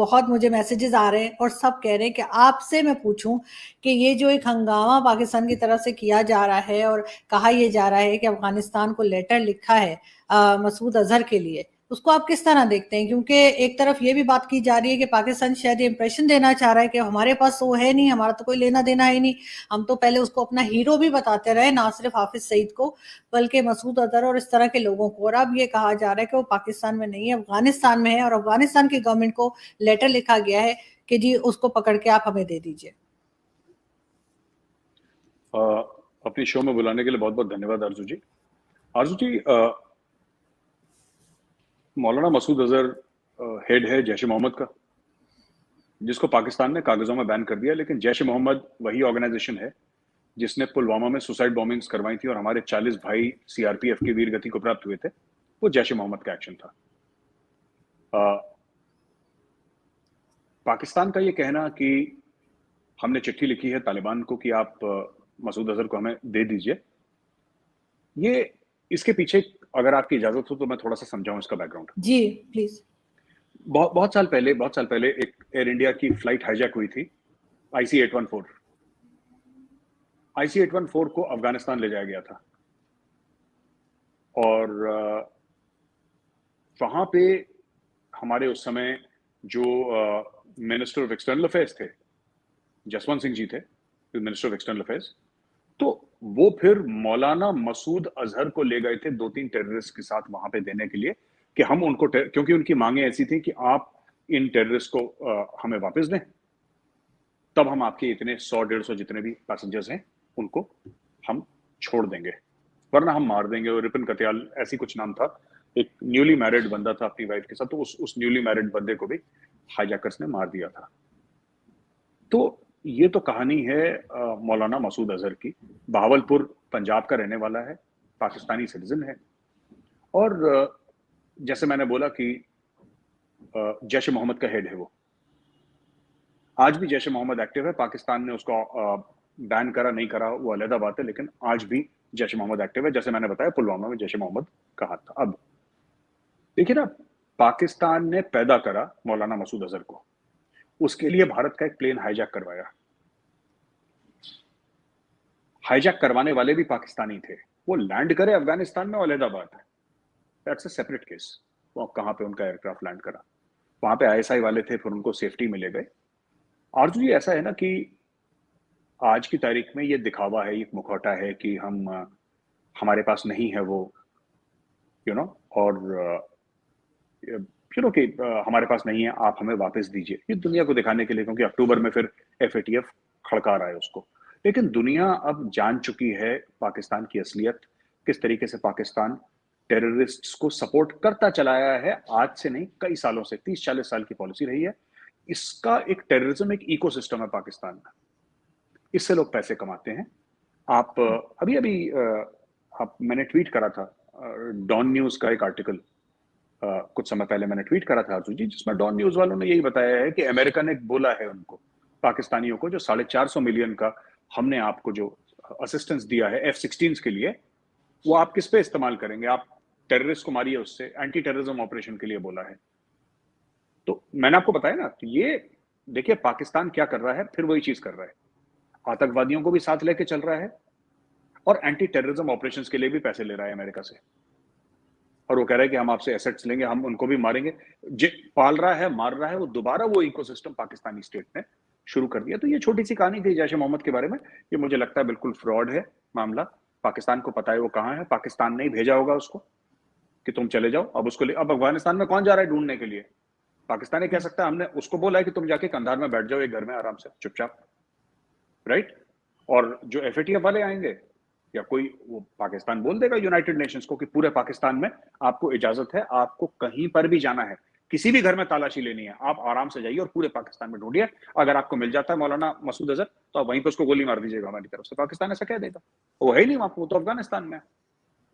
बहुत मुझे मैसेजेस आ रहे हैं और सब कह रहे हैं कि आपसे मैं पूछूं कि ये जो एक हंगामा पाकिस्तान की तरफ से किया जा रहा है और कहा यह जा रहा है कि अफगानिस्तान को लेटर लिखा है मसूद अजहर के लिए, उसको आप किस तरह देखते हैं? क्योंकि एक तरफ ये भी बात की जा रही है कि पाकिस्तान शायद ये इंप्रेशन देना चाह रहा है कि हमारे पास वो है नहीं, हमारा तो कोई लेना देना है नहीं, हम तो पहले उसको अपना हीरो भी बताते रहे, ना सिर्फ हाफिज सईद को बल्कि मसूद अजहर और इस तरह के लोगों को। और अब ये कहा जा रहा है कि वो पाकिस्तान में नहीं है, अफगानिस्तान में है और अफगानिस्तान की गवर्नमेंट को लेटर लिखा गया है कि जी उसको पकड़ के आप हमें दे दीजिए। अपनी शो में बुलाने के लिए बहुत बहुत धन्यवाद आरजू जी। आरजू जी, मौलाना मसूद अजहर हेड है जैश ए मोहम्मद का, जिसको पाकिस्तान ने कागजों में बैन कर दिया, लेकिन जैश ए मोहम्मद वही ऑर्गेनाइजेशन है जिसने पुलवामा में सुसाइड बॉम्बिंग्स करवाई थी और हमारे 40 भाई सीआरपीएफ की वीर गति को प्राप्त हुए थे। वो जैश ए मोहम्मद का एक्शन था। पाकिस्तान का ये कहना कि हमने चिट्ठी लिखी है तालिबान को कि आप मसूद अजहर को हमें दे दीजिए, ये इसके पीछे अगर आपकी इजाजत हो तो मैं थोड़ा सा समझाऊं इसका बैकग्राउंड। Ji please. बहुत साल पहले एक एयर इंडिया की फ्लाइट हाईजैक हुई थी, IC-814 को अफगानिस्तान ले जाया गया था और वहां पे हमारे उस समय जो मिनिस्टर ऑफ एक्सटर्नल अफेयर्स थे, जसवंत सिंह जी थे मिनिस्टर ऑफ एक्सटर्नल अफेयर्स, तो वो फिर मौलाना मसूद अजहर को ले गए थे 2-3 टेररिस्ट के साथ वहां पे देने के लिए कि हम उनको, क्योंकि उनकी मांगे ऐसी थी कि आप इन टेररिस्ट को हमें वापस दें, तब हम आपके इतने 100-150 जितने भी पैसेंजर्स हैं उनको हम छोड़ देंगे, वरना हम मार देंगे। और रिपन कत्याल ऐसी कुछ नाम था, एक न्यूली मैरिड बंदा था अपनी वाइफ के साथ, तो उस न्यूली मैरिड बंदे को भी हाईजैकर्स ने मार दिया था। तो ये तो कहानी है मौलाना मसूद अजहर की। बहावलपुर पंजाब का रहने वाला है, पाकिस्तानी सिटीजन है और जैसे मैंने बोला कि जैश ए मोहम्मद का हेड है वो। आज भी जैश ए मोहम्मद एक्टिव है। पाकिस्तान ने उसको बैन करा नहीं करा वो अलग बात है, लेकिन आज भी जैश ए मोहम्मद एक्टिव है। जैसे मैंने बताया पुलवामा में जैश ए मोहम्मद का हाथ था। अब देखिए ना, पाकिस्तान ने पैदा करा मौलाना मसूद अजहर को, उसके लिए भारत का एक प्लेन हाईजैक करवाया। हाईजैक करवाने वाले भी पाकिस्तानी थे, वो लैंड करे अफगानिस्तान में अलग बात है, दैट्स अ सेपरेट केस। वो कहां पे उनका एयरक्राफ्ट लैंड करा, वहां पे आईएसआई वाले थे, फिर उनको सेफ्टी में ले गए। आरजू जी, ऐसा है ना कि आज की तारीख में ये दिखावा है, एक मुखौटा है कि हम हमारे पास नहीं है वो और कि हमारे पास नहीं है, आप हमें वापस दीजिए, ये दुनिया को दिखाने के लिए, क्योंकि अक्टूबर में फिर FATF खड़का रहा है उसको। लेकिन दुनिया अब जान चुकी है पाकिस्तान की असलियत, किस तरीके से पाकिस्तान टेररिस्ट्स को सपोर्ट करता चला आया है। आज से नहीं, कई सालों से, 30-40 साल की पॉलिसी रही है। इसका एक टेररिज्म, एक इकोसिस्टम है पाकिस्तान में, इससे लोग पैसे कमाते हैं। आप अभी अभी मैंने ट्वीट करा था डॉन न्यूज का एक आर्टिकल, कुछ समय पहले मैंने ट्वीट करा था आरजू जी, जिसमें डॉन न्यूज वालों ने यही बताया है कि अमेरिका ने बोला है उनको, पाकिस्तानियों को, जो 450 मिलियन का हमने आपको जो असिस्टेंस दिया है F-16 के लिए, वो आप किस पे इस्तेमाल करेंगे? आप टेररिस्ट को मारिए, उससे एंटी टेररिज्म ऑपरेशन के लिए बोला है। तो मैंने आपको बताया ना, तो ये देखिए पाकिस्तान क्या कर रहा है, फिर वही चीज कर रहा है, आतंकवादियों को भी साथ लेके चल रहा है और एंटी टेररिज्म ऑपरेशंस के लिए भी पैसे ले रहा है अमेरिका से। और वो कह रहा है कि हम आपसे एसेट्स लेंगे, हम उनको भी मारेंगे। पाल रहा है, मार रहा है, वो दोबारा वो इकोसिस्टम पाकिस्तानी स्टेट ने शुरू कर दिया। तो ये छोटी सी कहानी थी जैश ए मोहम्मद के बारे में। ये मुझे लगता है बिल्कुल फ्रॉड है मामला। पाकिस्तान को पता है वो कहाँ है, पाकिस्तान ने ही भेजा होगा उसको कि तुम चले जाओ। अब उसको अब अफगानिस्तान में कौन जा रहा है ढूंढने के लिए? पाकिस्तान कह सकता है हमने उसको बोला है कि तुम जाके कंधार में बैठ जाओ एक घर में आराम से चुपचाप, राइट? और जो FATF वाले आएंगे या कोई, वो पाकिस्तान बोल देगा यूनाइटेड नेशंस को कि पूरे पाकिस्तान में आपको इजाजत है, आपको कहीं पर भी जाना है, किसी भी घर में तलाशी लेनी है, आप आराम से जाइए और पूरे पाकिस्तान में ढूंढिए। अगर आपको मिल जाता है मौलाना मसूद अजहर, तो आप वहीं पर उसको गोली मार दीजिएगा हमारी तरफ से। पाकिस्तान ऐसा कह देगा, वो है ही नहीं वहां, वो तो अफगानिस्तान में।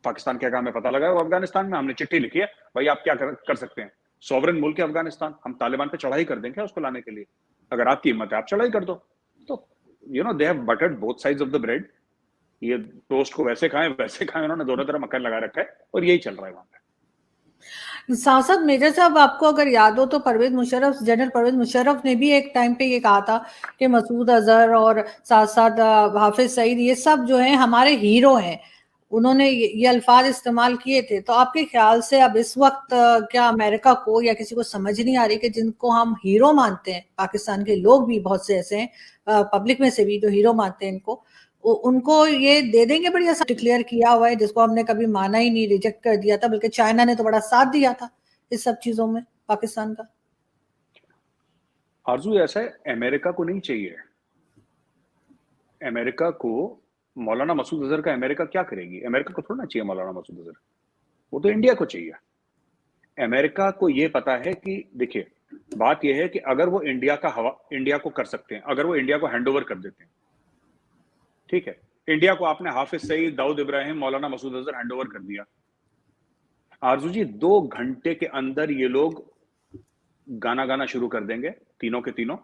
पाकिस्तान क्या काम है पता लगा, वो अफगानिस्तान में। हमने चिट्ठी लिखी है, भाई आप क्या कर सकते हैं, सॉवरेन मुल्क है अफगानिस्तान, हम तालिबान पे चढ़ाई कर देंगे उसको लाने के लिए, अगर आपकी हिम्मत है आप चढ़ाई कर दो। तो they have buttered both sides of the bread. ये टोस्ट को वैसे खाएं वैसे खाएं, उन्होंने दोनों तरफ मक्खन लगा रखा है और यही चल रहा है वहां पे। सांसद मेजर साहब, आपको अगर याद हो तो परवेज मुशर्रफ, जनरल परवेज मुशर्रफ ने भी एक टाइम पे ये कहा था कि मसूद अजहर और साथ साथ हाफिज सईद ये सब जो है हमारे हीरो हैं। उन्होंने ये अल्फाज इस्तेमाल किए थे। तो आपके ख्याल से अब इस वक्त क्या अमेरिका को या किसी को समझ नहीं आ रही कि जिनको हम हीरो मानते हैं, पाकिस्तान के लोग भी बहुत से ऐसे हैं पब्लिक में से भी जो हीरो मानते हैं इनको, उनको ये दे देंगे बढ़िया सा डिक्लेयर किया हुआ है जिसको हमने कभी माना ही नहीं, रिजेक्ट कर दिया था, बल्कि चाइना ने तो बड़ा साथ दिया था इस सब चीजों में पाकिस्तान का। आरजू ऐसा है, अमेरिका को नहीं चाहिए। अमेरिका को मौलाना मसूद अजहर का अमेरिका क्या करेगी? अमेरिका को थोड़ा ना चाहिए मौलाना मसूद अजहर, वो तो इंडिया को चाहिए। अमेरिका को ये पता है कि देखिए, बात यह है कि अगर वो इंडिया को कर सकते हैं, अगर वो इंडिया को हैंड ओवर कर देते हैं, ठीक है, इंडिया को आपने हाफिज सईद, दाऊद इब्राहिम, मौलाना मसूद अजहर हैंड ओवर कर दिया, आरजू जी 2 घंटे के अंदर ये लोग गाना गाना शुरू कर देंगे, तीनों के तीनों,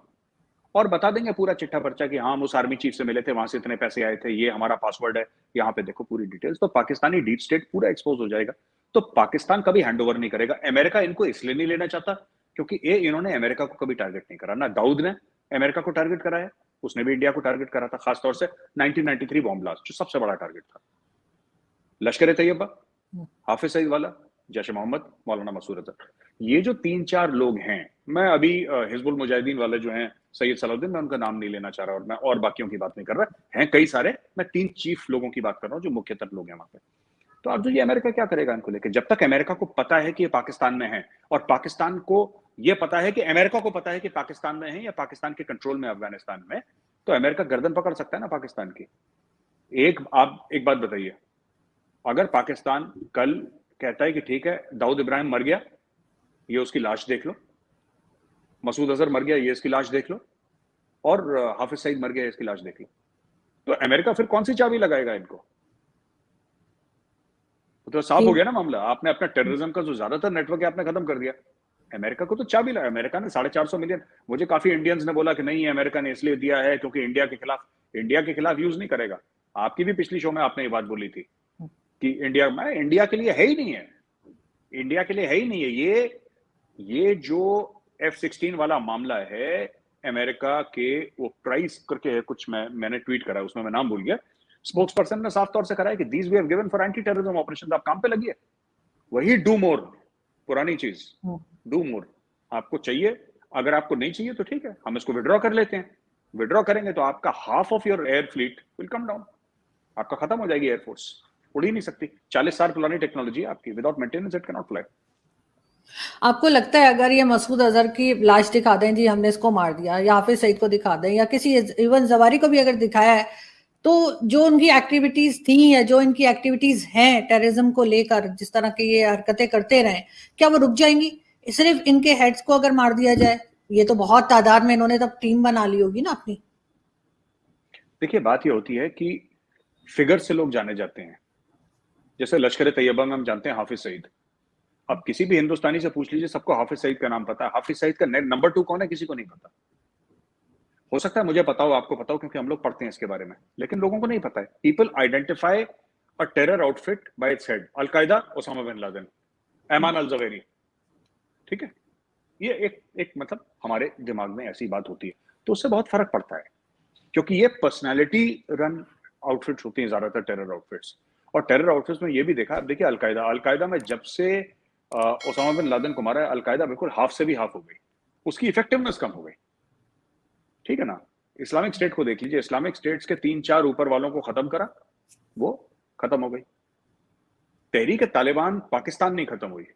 और बता देंगे पूरा चिट्ठा पर्चा कि हाँ हम उस आर्मी चीफ से मिले थे, वहां से इतने पैसे आए थे, ये हमारा पासवर्ड है, यहाँ पे देखो पूरी डिटेल्स। तो पाकिस्तानी डीप स्टेट पूरा एक्सपोज हो जाएगा। तो पाकिस्तान कभी हैंड ओवर नहीं करेगा। अमेरिका इनको इसलिए नहीं लेना चाहता क्योंकि इन्होंने अमेरिका को कभी टारगेट नहीं करा। ना दाऊद ने अमेरिका को टारगेट कराया, उसने भी इंडिया को टारगेट करा था, खासतौर से 1993 बॉम्ब ब्लास्ट जो सबसे बड़ा टारगेट था। लश्कर तैयबा, हाफिज सईद वाला, जैश मोहम्मद, मौलाना मसूद अजहर, ये जो 3-4 लोग हैं, मैं अभी हिजबुल मुजाहिदीन वाले जो हैं सैयद सलाउद्दीन, मैं उनका नाम नहीं लेना चाह रहा और मैं और बाकियों की बात नहीं कर रहा, हैं कई सारे, मैं 3 चीफ लोगों की बात कर रहा हूं जो मुख्यतर लोग हैं वहां पे। तो अब जो ये अमेरिका क्या करेगा इनको लेके? जब तक अमेरिका को पता है कि ये पाकिस्तान में है और पाकिस्तान को ये पता है कि अमेरिका को पता है कि पाकिस्तान में है या पाकिस्तान के कंट्रोल में अफगानिस्तान में, तो अमेरिका गर्दन पकड़ सकता है ना पाकिस्तान की। आप एक बात बताइए, अगर पाकिस्तान कल कहता है कि ठीक है दाऊद इब्राहिम मर गया, ये उसकी लाश देख लो, मसूद अजहर मर गया, ये इसकी लाश देख लो, और हाफिज सईद मर गया, इसकी लाश देख लो, तो अमेरिका फिर कौन सी चाबी लगाएगा इनको? तो साफ हो गया ना मामला। आपने अपना टेररिज्म का जो ज्यादातर नेटवर्क है आपने खत्म कर दिया। अमेरिका को तो चाबी लगा। अमेरिका ने 450 मिलियन, मुझे काफी इंडियंस ने बोला कि नहीं अमेरिका ने इसलिए दिया है क्योंकि इंडिया के खिलाफ यूज नहीं करेगा। आपकी भी पिछली शो में आपने ये बात बोली थी कि इंडिया के लिए है ही नहीं है, इंडिया के लिए है ही नहीं है। ये जो F-16 वाला मामला है, अमेरिका के वो प्राइस करके कुछ मैंने ट्वीट करा, उसमें मैं नाम भूल गया, स्पोक्स पर्सन ने साफ तौर से करा है कि these we have given for anti terrorism operation. आप काम पे लगिए, वही डू मोर, पुरानी चीज, डू मोर। आपको चाहिए, अगर आपको नहीं चाहिए तो ठीक है, हम इसको विड्रॉ कर लेते हैं। विड्रॉ करेंगे तो आपका half of your air fleet will come down, आपका खत्म हो जाएगी एयरफोर्स, उड़ ही नहीं सकती। 40 साल पुरानी टेक्नोलॉजी है आपकी, without maintenance it can not fly. आपको लगता है अगर ये मसूद अजहर की लाश दिखा दें जी हमने इसको मार दिया, या हाफिज सईद को दिखा दें, या किसी इवन जवारी को भी अगर दिखाया है, तो जो उनकी एक्टिविटीज थी या जो इनकी एक्टिविटीज हैं टेररिज्म को लेकर, जिस तरह की ये हरकतें करते रहे, क्या वो रुक जाएंगी? सिर्फ इनके हेड्स को अगर मार दिया जाए, ये तो बहुत तादाद में इन्होंने तब टीम बना ली होगी ना अपनी। देखिए बात ये होती है कि फिगर से लोग जाने जाते हैं। जैसे लश्कर तैयबा में हम जानते हैं हाफिज सईद, अब किसी भी हिंदुस्तानी से पूछ लीजिए, सबको हाफिज सईद का नाम पता है। हाफिज सईद का नंबर 2 कौन है किसी को नहीं पता। हो सकता है मुझे पता हो, आपको पता हो, क्योंकि हम लोग पढ़ते हैं इसके बारे में, लेकिन लोगों को नहीं पता है। People identify a terror outfit by its head. Al Qaeda Osama bin Laden, Ayman al Zawahiri, ठीक है, ये एक मतलब हमारे दिमाग में ऐसी बात होती है, तो उससे बहुत फर्क पड़ता है, क्योंकि ये पर्सनैलिटी रन आउटफिट्स होती हैं ज्यादातर टेरर आउटफिट्स। और टेरर आउटफिट्स में ये भी देखा, अब देखिए अलकायदा में जब से ओसामा बिन लादेन को मारा, अलकायदा बिल्कुल हाफ से भी हाफ हो गई, उसकी इफेक्टिवनेस कम हो गई, ठीक है ना। इस्लामिक स्टेट को देख लीजिए, इस्लामिक स्टेट्स के 3-4 ऊपर वालों को खत्म करा, वो खत्म हो गई। तहरीक तालिबान पाकिस्तान नहीं खत्म हुई,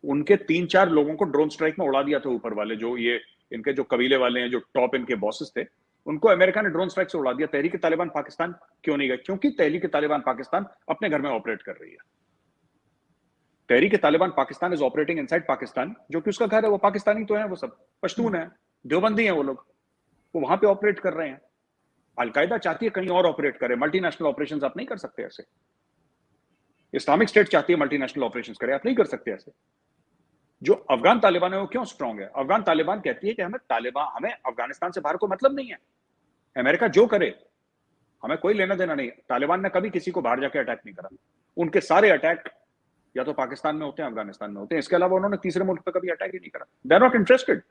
उनके 3-4 लोगों को ड्रोन स्ट्राइक में उड़ा दिया था ऊपर वाले, जो ये इनके जो कबीले वाले हैं, जो टॉप इनके बॉसेस थे, उनको अमेरिका ने ड्रोन स्ट्राइक से उड़ा दिया। तहरीक तालिबान पाकिस्तान क्यों नहीं गए? क्योंकि तहरीक तालिबान पाकिस्तान अपने घर में ऑपरेट कर रही है। Tehreek Taliban Pakistan is operating inside Pakistan, जो कि उसका घर है, वो पाकिस्तानी तो है, वो सब पश्तून है, देवबंदी है वो लोग, वो वहां पे ऑपरेट कर रहे हैं। अलकायदा चाहती है कहीं और ऑपरेट करे, मल्टीनेशनल ऑपरेशंस आप नहीं कर सकते ऐसे। इस्लामिक स्टेट चाहती है मल्टीनेशनल ऑपरेशंस करे, आप नहीं कर सकते ऐसे। जो अफगान तालिबान है वो क्यों स्ट्रांग है? अफगान तालिबान कहती है कि हमें अफगानिस्तान से बाहर कोई मतलब नहीं है, अमेरिका जो करे हमें कोई लेना देना नहीं। तालिबान ने कभी किसी को बाहर जाके अटैक नहीं करा, उनके सारे अटैक या तो पाकिस्तान में होते हैं, अफगानिस्तान में होते हैं, इसके अलावा उन्होंने तीसरे मुल्क पे कभी अटैक ही नहीं करा। They are not interested.